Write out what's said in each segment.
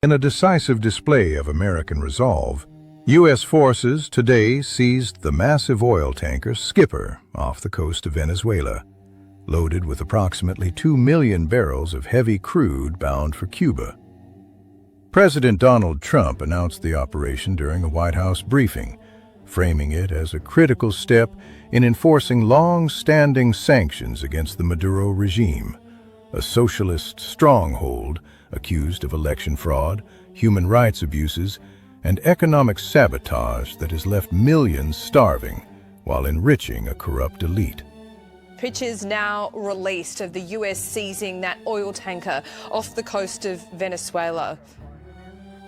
In a decisive display of American resolve, U.S. forces today seized the massive oil tanker Skipper off the coast of Venezuela, loaded with approximately 2 million barrels of heavy crude bound for Cuba. President Donald Trump announced the operation during a White House briefing, framing it as a critical step in enforcing long-standing sanctions against the Maduro regime, a socialist stronghold accused of election fraud, human rights abuses, and economic sabotage that has left millions starving while enriching a corrupt elite. Pictures now released of the US seizing that oil tanker off the coast of Venezuela.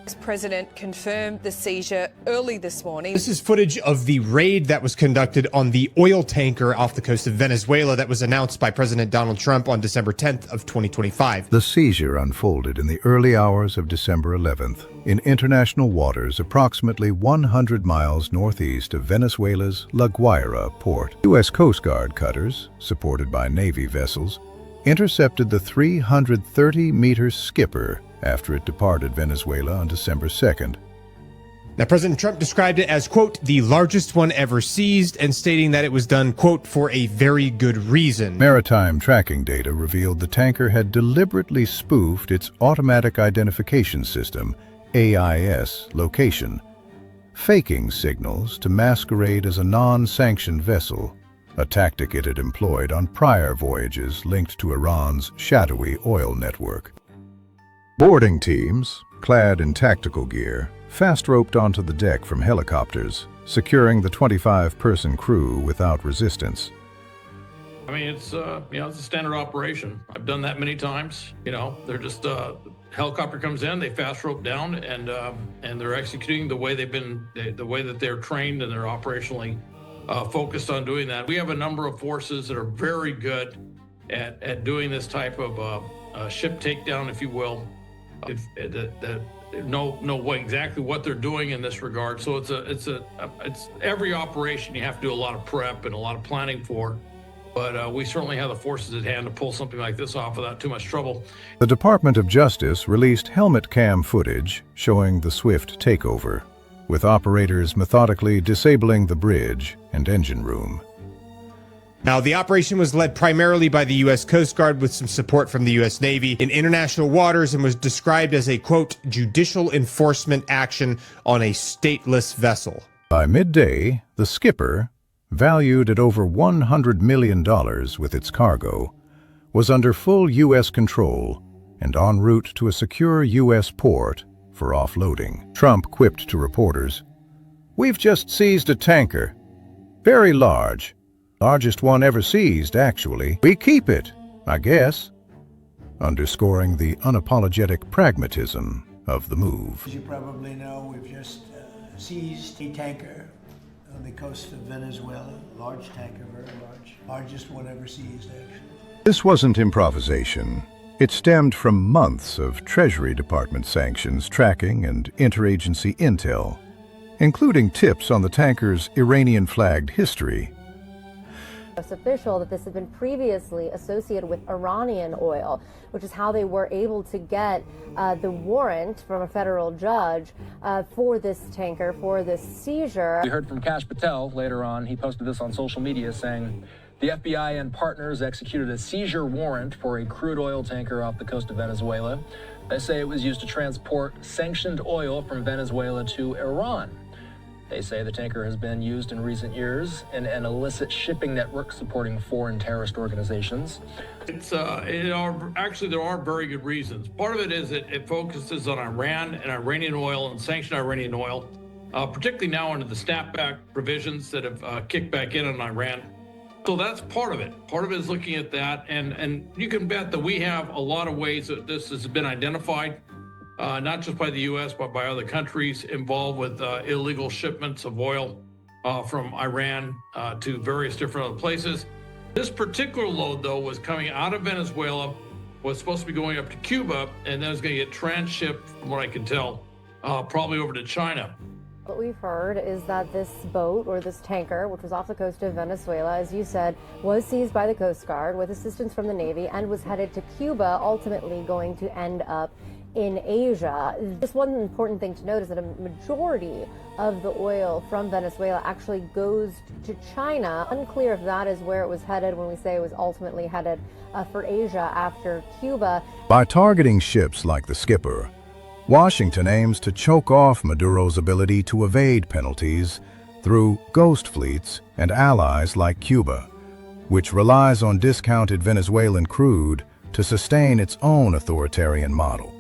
The president confirmed the seizure early this morning. This is footage of the raid that was conducted on the oil tanker off the coast of Venezuela that was announced by President Donald Trump on December 10th of 2025. The seizure unfolded in the early hours of December 11th in international waters approximately 100 miles northeast of Venezuela's La Guaira port. U.S. Coast Guard cutters, supported by Navy vessels, intercepted the 330-meter Skipper after it departed Venezuela on December 2nd. Now, President Trump described it as, quote, the largest one ever seized, and stating that it was done, quote, for a very good reason. Maritime tracking data revealed the tanker had deliberately spoofed its Automatic Identification System, AIS, location, faking signals to masquerade as a non-sanctioned vessel, a tactic it had employed on prior voyages linked to Iran's shadowy oil network. Boarding teams, clad in tactical gear, fast-roped onto the deck from helicopters, securing the 25-person crew without resistance. I mean, it's a standard operation. I've done that many times. They're just helicopter comes in, they fast rope down, and they're executing the way the way that they're trained, and they're operationally focused on doing that. We have a number of forces that are very good at doing this type of ship takedown, if you will. Know exactly what they're doing in this regard. So it's every operation you have to do a lot of prep and a lot of planning for. But we certainly have the forces at hand to pull something like this off without too much trouble. The Department of Justice released helmet cam footage showing the swift takeover, with operators methodically disabling the bridge and engine room. Now, the operation was led primarily by the U.S. Coast Guard with some support from the U.S. Navy in international waters and was described as a, quote, judicial enforcement action on a stateless vessel. By midday, the Skipper, valued at over $100 million with its cargo, was under full U.S. control and en route to a secure U.S. port for offloading. Trump quipped to reporters, "We've just seized a tanker. Very large. Largest one ever seized, actually. We keep it, I guess," underscoring the unapologetic pragmatism of the move. As you probably know, we've just seized a tanker on the coast of Venezuela. Large tanker, very large. Largest one ever seized, actually. This wasn't improvisation. It stemmed from months of Treasury Department sanctions tracking and interagency intel, including tips on the tanker's Iranian-flagged history. Official that this had been previously associated with Iranian oil, which is how they were able to get the warrant from a federal judge for this tanker, for this seizure. We heard from Kash Patel later on. He posted this on social media saying, the FBI and partners executed a seizure warrant for a crude oil tanker off the coast of Venezuela. They say it was used to transport sanctioned oil from Venezuela to Iran. They say the tanker has been used in recent years in an illicit shipping network supporting foreign terrorist organizations. There are very good reasons. Part of it is that it focuses on Iran and Iranian oil and sanctioned Iranian oil, particularly now under the snapback provisions that have kicked back in on Iran. So that's part of it. Part of it is looking at that, and you can bet that we have a lot of ways that this has been identified. Not just by the U.S., but by other countries involved with illegal shipments of oil from Iran to various different other places. This particular load, though, was coming out of Venezuela, was supposed to be going up to Cuba, and then it's going to get transshipped, from what I can tell, probably over to China. What we've heard is that this boat, or this tanker, which was off the coast of Venezuela, as you said, was seized by the Coast Guard with assistance from the Navy and was headed to Cuba, ultimately going to end up in Asia. Just one important thing to note is that a majority of the oil from Venezuela actually goes to China. Unclear if that is where it was headed when we say it was ultimately headed for Asia after Cuba. By targeting ships like the Skipper, Washington aims to choke off Maduro's ability to evade penalties through ghost fleets and allies like Cuba, which relies on discounted Venezuelan crude to sustain its own authoritarian model.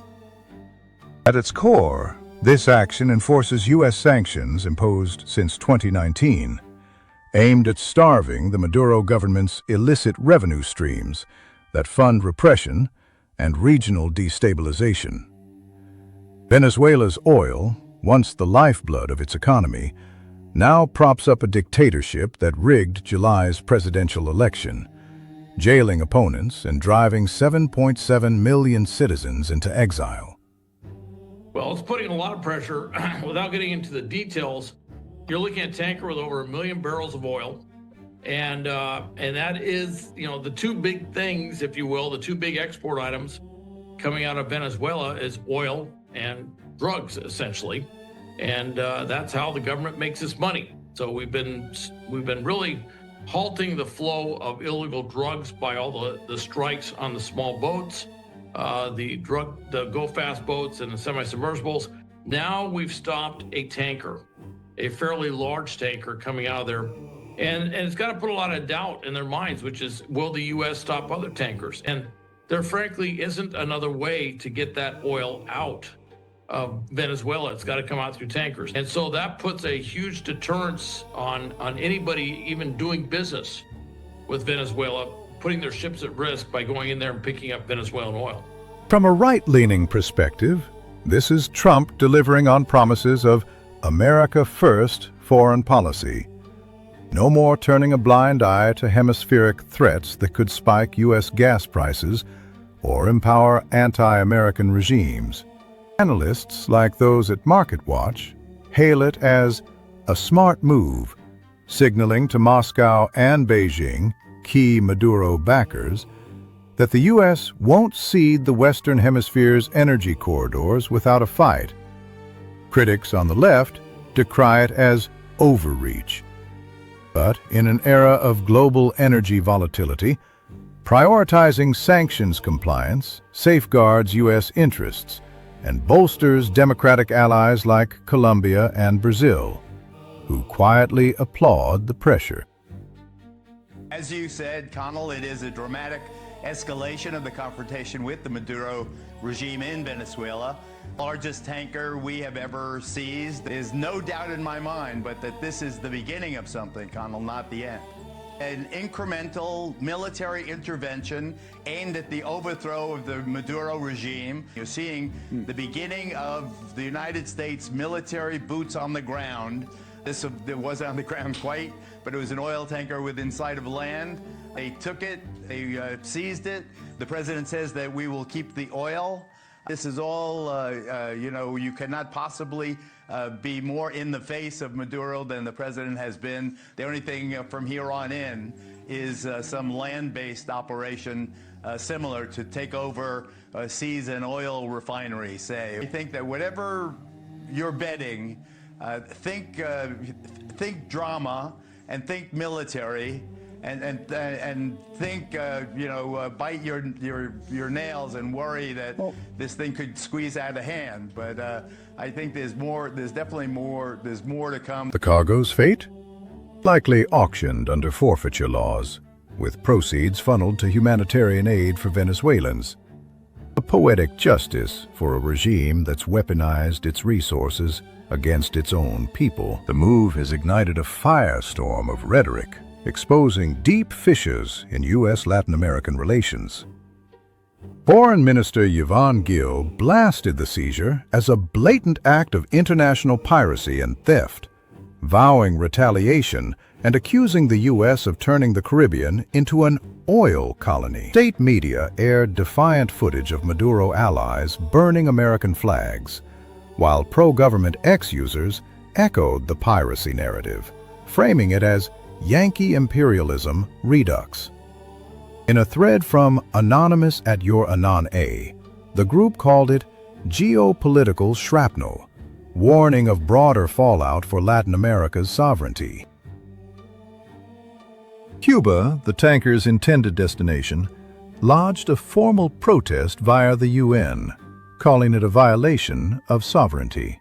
At its core, this action enforces U.S. sanctions imposed since 2019, aimed at starving the Maduro government's illicit revenue streams that fund repression and regional destabilization. Venezuela's oil, once the lifeblood of its economy, now props up a dictatorship that rigged July's presidential election, jailing opponents and driving 7.7 million citizens into exile. Well, it's putting a lot of pressure. Without getting into the details, you're looking at a tanker with over 1 million barrels of oil. And that is, the two big things, if you will, the two big export items coming out of Venezuela is oil and drugs, essentially. And that's how the government makes its money. So we've been really halting the flow of illegal drugs by all the strikes on the small boats, the go-fast boats and the semi-submersibles. Now we've stopped a tanker, a fairly large tanker coming out of there. And it's got to put a lot of doubt in their minds, which is, will the U.S. stop other tankers? And there frankly isn't another way to get that oil out of Venezuela. It's got to come out through tankers. And so that puts a huge deterrence on anybody even doing business with Venezuela, putting their ships at risk by going in there and picking up Venezuelan oil. From a right-leaning perspective, this is Trump delivering on promises of America first foreign policy. No more turning a blind eye to hemispheric threats that could spike U.S. gas prices or empower anti-American regimes. Analysts like those at MarketWatch hail it as a smart move, signaling to Moscow and Beijing, key Maduro backers, that the U.S. won't cede the Western Hemisphere's energy corridors without a fight. Critics on the left decry it as overreach. But in an era of global energy volatility, prioritizing sanctions compliance safeguards U.S. interests and bolsters democratic allies like Colombia and Brazil, who quietly applaud the pressure. As you said, Connell, it is a dramatic escalation of the confrontation with the Maduro regime in Venezuela. Largest tanker we have ever seized. There's no doubt in my mind, but that this is the beginning of something, Connell, not the end. An incremental military intervention aimed at the overthrow of the Maduro regime. You're seeing the beginning of the United States military boots on the ground. It wasn't on the ground quite, but it was an oil tanker within sight of land. They took it, they seized it. The president says that we will keep the oil. This is all, you cannot possibly be more in the face of Maduro than the president has been. The only thing from here on in is some land-based operation similar to take over, seize an oil refinery, say. I think that whatever you're betting, think drama and think military. And think, bite your nails and worry that this thing could squeeze out of hand. But I think there's definitely more to come. The cargo's fate? Likely auctioned under forfeiture laws, with proceeds funneled to humanitarian aid for Venezuelans. A poetic justice for a regime that's weaponized its resources against its own people. The move has ignited a firestorm of rhetoric, exposing deep fissures in U.S.-Latin American relations. Foreign Minister Yvonne Gill blasted the seizure as a blatant act of international piracy and theft, vowing retaliation and accusing the U.S. of turning the Caribbean into an oil colony. State media aired defiant footage of Maduro allies burning American flags, while pro-government X users echoed the piracy narrative, framing it as Yankee imperialism redux. In a thread from Anonymous at Your Anon A, the group called it geopolitical shrapnel, warning of broader fallout for Latin America's sovereignty. Cuba, the tanker's intended destination, lodged a formal protest via the UN, calling it a violation of sovereignty.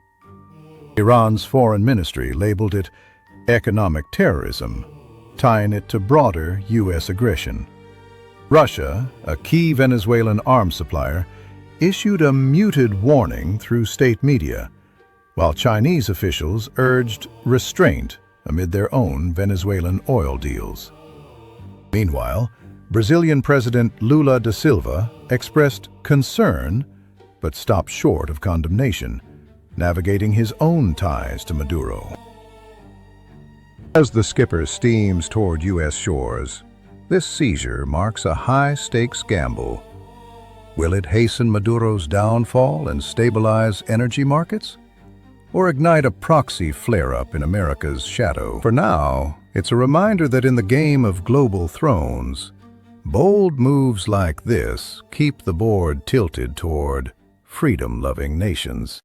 Iran's foreign ministry labeled it economic terrorism, tying it to broader U.S. aggression. Russia, a key Venezuelan arms supplier, issued a muted warning through state media, while Chinese officials urged restraint amid their own Venezuelan oil deals. Meanwhile, Brazilian President Lula da Silva expressed concern but stopped short of condemnation, navigating his own ties to Maduro. As the skipper steams toward U.S. shores, this seizure marks a high-stakes gamble. Will it hasten Maduro's downfall and stabilize energy markets? Or ignite a proxy flare-up in America's shadow? For now, it's a reminder that in the game of global thrones, bold moves like this keep the board tilted toward freedom-loving nations.